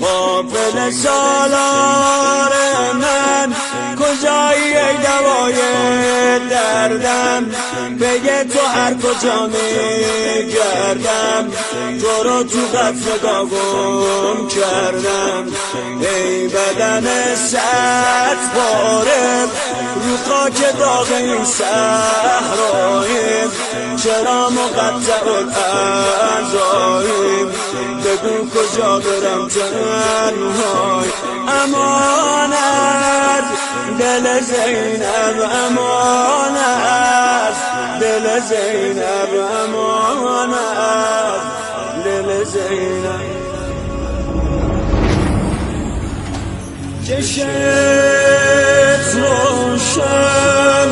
قافل سالار من کجایی ای دوای دردم، بگه تو هر کجا میگردم، تو رو تو قطر گم کردم. ای بدن صد پاره رو خاک داغ این صحراییم، چرا مقطع الاعضاییم، بگو کجا برم تنهای. امانت دل زینب، امانت دل زینب، امانت دل زینب. چشت روشن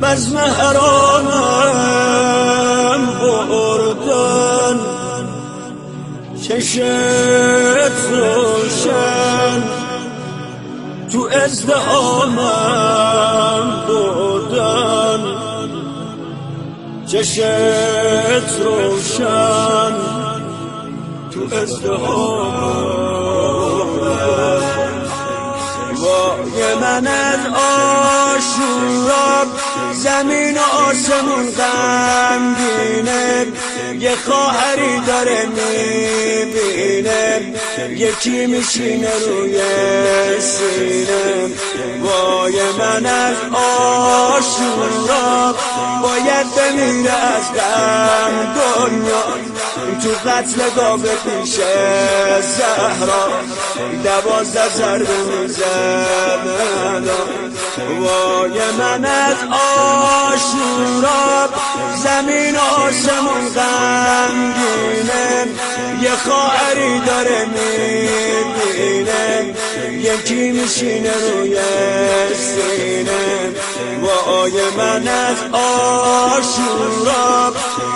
بزم حرامم بردن، چشت روشن تو ازدهامم بردن، چشت روشن تو ازدهامم. وای من از آشورا زمین و آسمون غمگینه، یه خواهری داره میبینه، یکی میشینه روی سینه. وای من از آشورا باید بمیره از غم دنیا، تو قتل گاوه پیش زهرا 12 ضربه میزنن. وای من از آشورا زمین و آسمون غمگینه، یه خواهری داره میبینه، یکی میشینه روی سینه. وای من از آشورا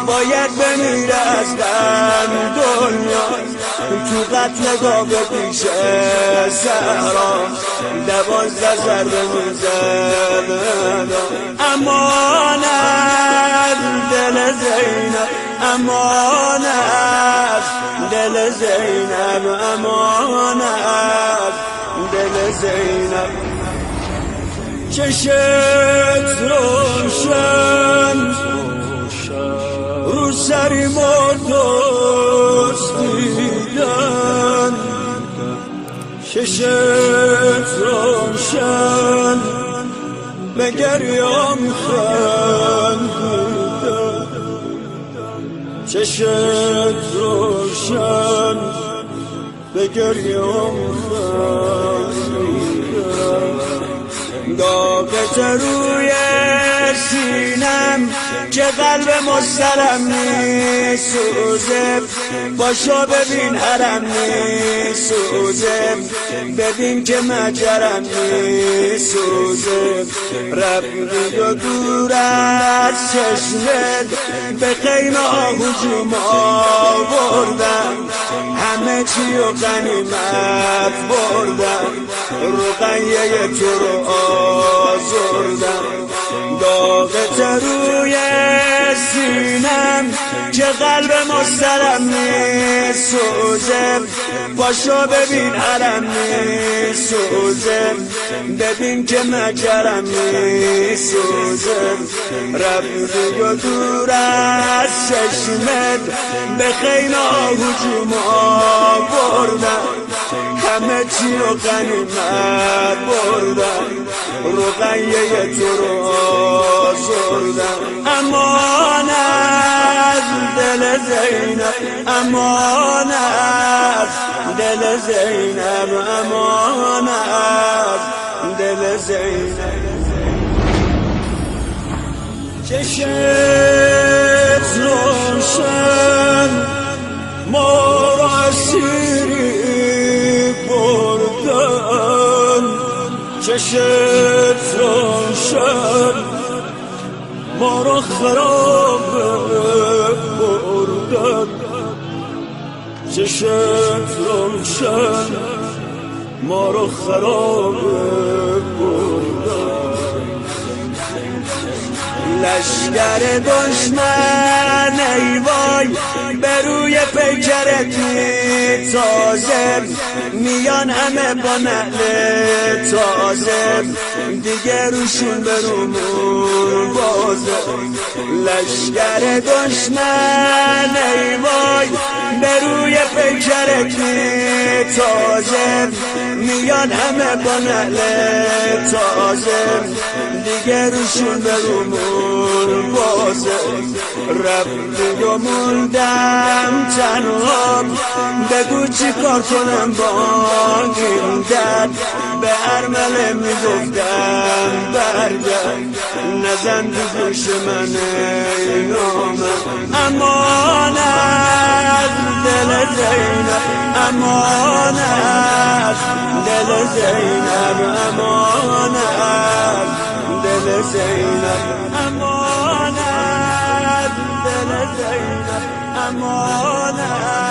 باید بمیره از غم دنیا، تو قتل گاوه پیش زهرا 12 ضربه میزنن. امانت دل زینب، امانت دل زینب، امانت دل زینب. چشت روشن رو سری دزدیدن، چشت روشن به گریام خندیدن، چشت روشن به گریام خندیدن. داغت روی سینم که قلب مسترم میسوزه، باشو ببین حرم میسوزه، ببین که مجرم میسوزه. رفتی و دور از چشمت به خیمه ها هجوم آوردم، همه چی و غنیمت بردم، رقیه تو رو آزردم. داغت روی سینم که قلب مسترم میسوزه، باشو ببین حرم میسوزه، ببین که مجرم میسوزه. رفتی و دور از چشمت به خیمه ها هجوم آوردم، همه چی رو غنیمت بردم، رقیه تو رو آزردم. امانت دل زینب، امانت دل زینب، امانت دل زینب. چشت روشن ما را اسیری بردن، چشت روشن ما را خراب بردن، چشت روشن ما را خراب بردن. لشگر دشمن ای وای به روی پیکرت تازه میان همه با نعل تازه دیگه روشون برومون بازه لشگر دشمن ای وای به روی پیکرت تازه میان همه با نعل تازه دیگه روشون برومون بازه رفتی و موندم تنها بگو چی کار کنم با این درد به ارمله میگفتم برگرد نزن تو گوش من ای نامم امانت دل زینب امانت دل زینب امانت دل زینب امانت دل زینب امانت